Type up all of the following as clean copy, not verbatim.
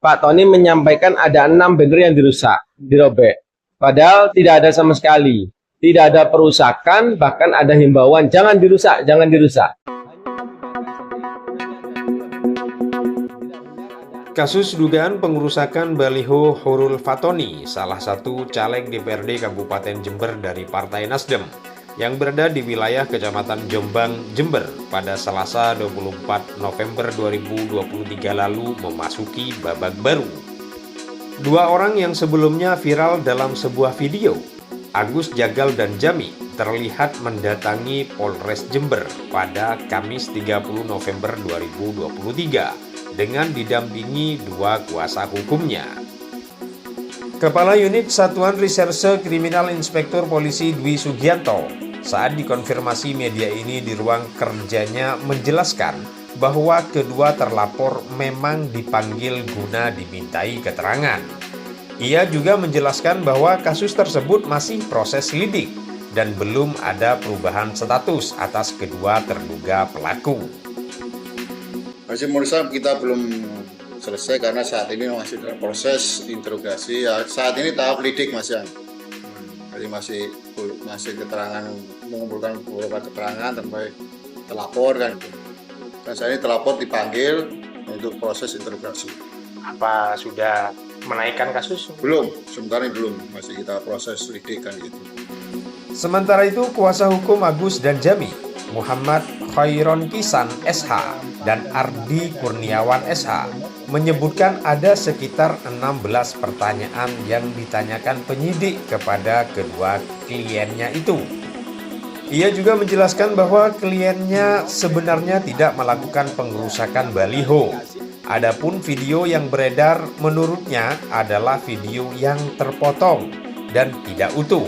Pak Tony menyampaikan ada 6 banner yang dirusak, dirobek. Padahal tidak ada sama sekali. Tidak ada perusakan, bahkan ada himbauan, jangan dirusak, jangan dirusak. Kasus dugaan pengerusakan baliho Horul Fatoni, salah satu caleg DPRD Kabupaten Jember dari Partai Nasdem, yang berada di wilayah Kecamatan Jombang, Jember pada Selasa 24 November 2023 lalu memasuki babak baru. Dua orang yang sebelumnya viral dalam sebuah video, Agus Jagal dan Jami, terlihat mendatangi Polres Jember pada Kamis 30 November 2023 dengan didampingi dua kuasa hukumnya. Kepala Unit Satuan Reserse Kriminal Inspektur Polisi Dwi Sugianto saat dikonfirmasi media ini di ruang kerjanya menjelaskan bahwa kedua terlapor memang dipanggil guna dimintai keterangan. Ia juga menjelaskan bahwa kasus tersebut masih proses lidik dan belum ada perubahan status atas kedua terduga pelaku. Masih pemeriksaan kita belum selesai karena saat ini masih dalam proses interogasi. Ya, saat ini tahap lidik Mas ya. Jadi masih keterangan, mengumpulkan beberapa keterangan sampai terlapor kan. Dan saat ini terlapor dipanggil untuk proses interogasi. Apa sudah menaikkan kasus? Belum, sementara ini belum. Masih kita proses lidik kan gitu. Sementara itu, kuasa hukum Agus dan Jami, Muhammad Khairon Kisan SH dan Ardi Kurniawan SH, menyebutkan ada sekitar 16 pertanyaan yang ditanyakan penyidik kepada kedua kliennya itu. Ia juga menjelaskan bahwa kliennya sebenarnya tidak melakukan pengerusakan baliho. Adapun video yang beredar menurutnya adalah video yang terpotong dan tidak utuh.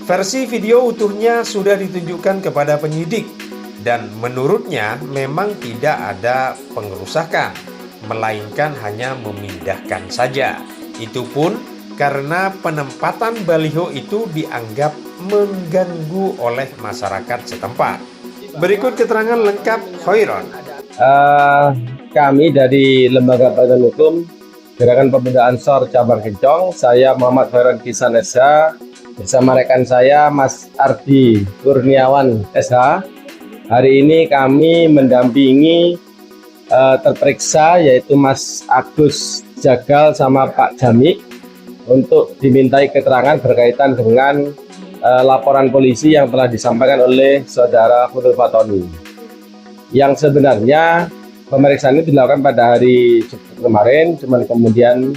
Versi video utuhnya sudah ditunjukkan kepada penyidik dan menurutnya memang tidak ada pengerusakan, melainkan hanya memindahkan saja. Itu pun karena penempatan baliho itu dianggap mengganggu oleh masyarakat setempat. Berikut keterangan lengkap Khairon. Kami dari Lembaga Bantuan Hukum Gerakan Pembinaan SOR Cabang Kencong, saya Muhammad Khairon Kisan SH, bersama rekan saya Mas Ardi Kurniawan SH. Hari ini kami mendampingi terperiksa yaitu Mas Agus Jagal sama Pak Jami untuk dimintai keterangan berkaitan dengan laporan polisi yang telah disampaikan oleh saudara Horul Fatoni. Yang sebenarnya pemeriksaan ini dilakukan pada hari kemarin, cuman kemudian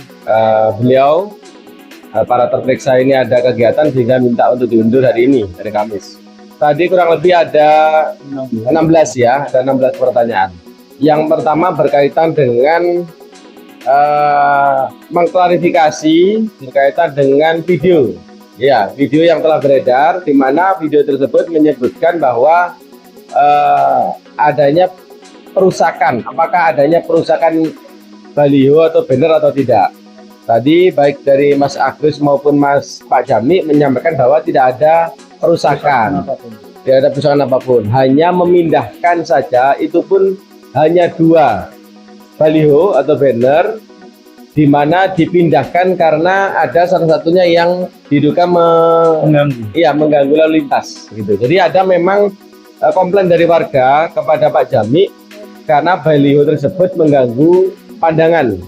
beliau para terperiksa ini ada kegiatan sehingga minta untuk diundur hari ini, hari Kamis. Tadi kurang lebih ada 16 ya, ada 16 pertanyaan. Yang pertama berkaitan dengan mengklarifikasi berkaitan dengan video. Ya, video yang telah beredar, di mana video tersebut menyebutkan bahwa adanya perusakan. Apakah adanya perusakan baliho atau banner atau tidak? Tadi baik dari Mas Agus maupun Pak Jami menyampaikan bahwa tidak ada perusakan, tidak ada perusakan apapun, hanya memindahkan saja. Itu pun hanya 2 baliho atau banner, di mana dipindahkan karena ada salah satunya yang diduga mengganggu lalu lintas. Gitu. Jadi ada memang komplain dari warga kepada Pak Jami karena baliho tersebut mengganggu pandangan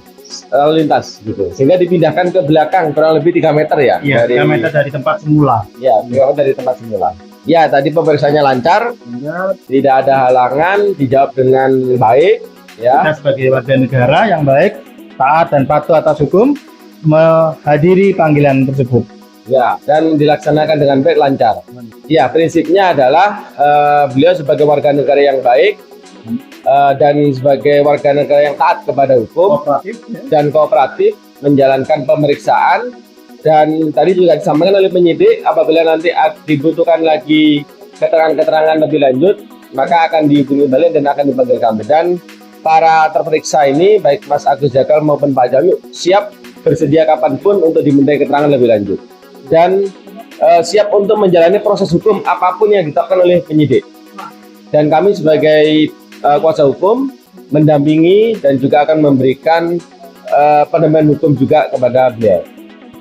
lalu lintas gitu, sehingga dipindahkan ke belakang kurang lebih 3 meter ya, dari 3 meter dari tempat semula. Ya, 3 meter dari tempat semula. Ya, tadi pemeriksaannya lancar, tidak ada halangan, dijawab dengan baik. Ya. Kita sebagai warga negara yang baik, taat dan patuh atas hukum, menghadiri panggilan tersebut. Ya, dan dilaksanakan dengan baik, lancar. Ya, prinsipnya adalah beliau sebagai warga negara yang baik, dan sebagai warga negara yang taat kepada hukum dan kooperatif menjalankan pemeriksaan. Dan tadi juga disampaikan oleh penyidik, apabila nanti dibutuhkan lagi keterangan-keterangan lebih lanjut, maka akan dihubungi balik dan akan dipanggil kami. Dan para terperiksa ini, baik Mas Agus Jagal maupun Pak Jami, siap bersedia kapanpun untuk dimintai keterangan lebih lanjut. Dan siap untuk menjalani proses hukum apapun yang ditetapkan oleh penyidik. Dan kami sebagai kuasa hukum mendampingi dan juga akan memberikan pendampingan hukum juga kepada beliau.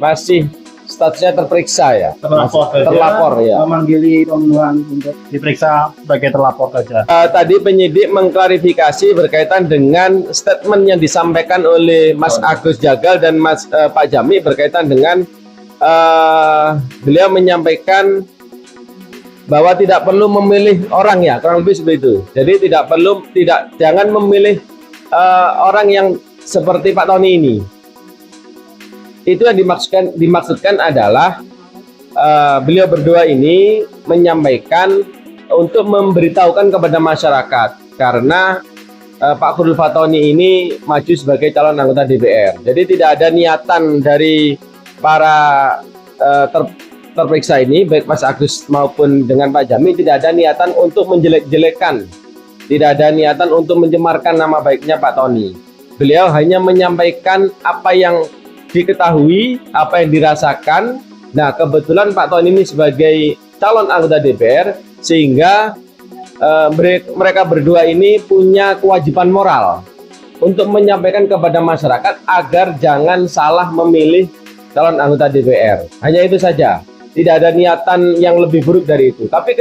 Masih statusnya terperiksa ya. Terlapor ya. Memanggili pembunuhan untuk diperiksa sebagai terlapor saja. Tadi penyidik mengklarifikasi berkaitan dengan statement yang disampaikan oleh Mas Agus Jagal dan Pak Jami berkaitan dengan beliau menyampaikan bahwa tidak perlu memilih orang ya, kurang lebih seperti itu. Jadi jangan memilih orang yang seperti Pak Tony ini. Itu yang dimaksudkan adalah beliau berdua ini menyampaikan untuk memberitahukan kepada masyarakat karena Pak Khairul Fatoni ini maju sebagai calon anggota DPR. Jadi tidak ada niatan dari para terperiksa ini, baik Mas Agus maupun dengan Pak Jami, tidak ada niatan untuk menjelek-jelekan, tidak ada niatan untuk mencemarkan nama baiknya Pak Tony. Beliau hanya menyampaikan apa yang diketahui, apa yang dirasakan. Nah, kebetulan Pak Tony ini sebagai calon anggota DPR, sehingga mereka berdua ini punya kewajiban moral untuk menyampaikan kepada masyarakat agar jangan salah memilih calon anggota DPR. Hanya itu saja. Tidak ada niatan yang lebih buruk dari itu. Tapi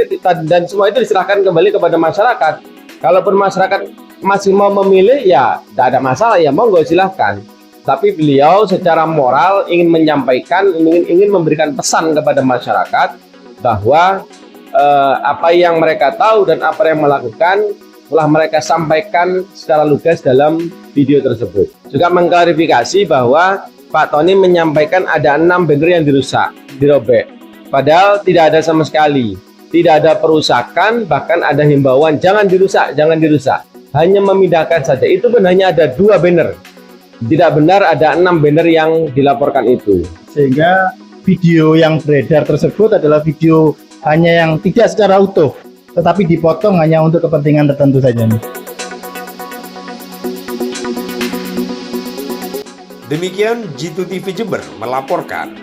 dan semua itu diserahkan kembali kepada masyarakat. Kalaupun masyarakat masih mau memilih, ya tidak ada masalah, ya monggo silahkan. Tapi beliau secara moral ingin menyampaikan, ingin memberikan pesan kepada masyarakat bahwa apa yang mereka tahu dan apa yang melakukan telah mereka sampaikan secara lugas dalam video tersebut. Juga mengklarifikasi bahwa Pak Tony menyampaikan ada 6 banner yang dirobek. Padahal tidak ada sama sekali. Tidak ada perusakan, bahkan ada himbauan jangan dirusak, jangan dirusak. Hanya memindahkan saja. Itu pun hanya ada 2 banner. Tidak benar ada 6 banner yang dilaporkan itu. Sehingga video yang beredar tersebut adalah video hanya yang tidak secara utuh, tetapi dipotong hanya untuk kepentingan tertentu saja. Demikian Jitu TV Jember melaporkan.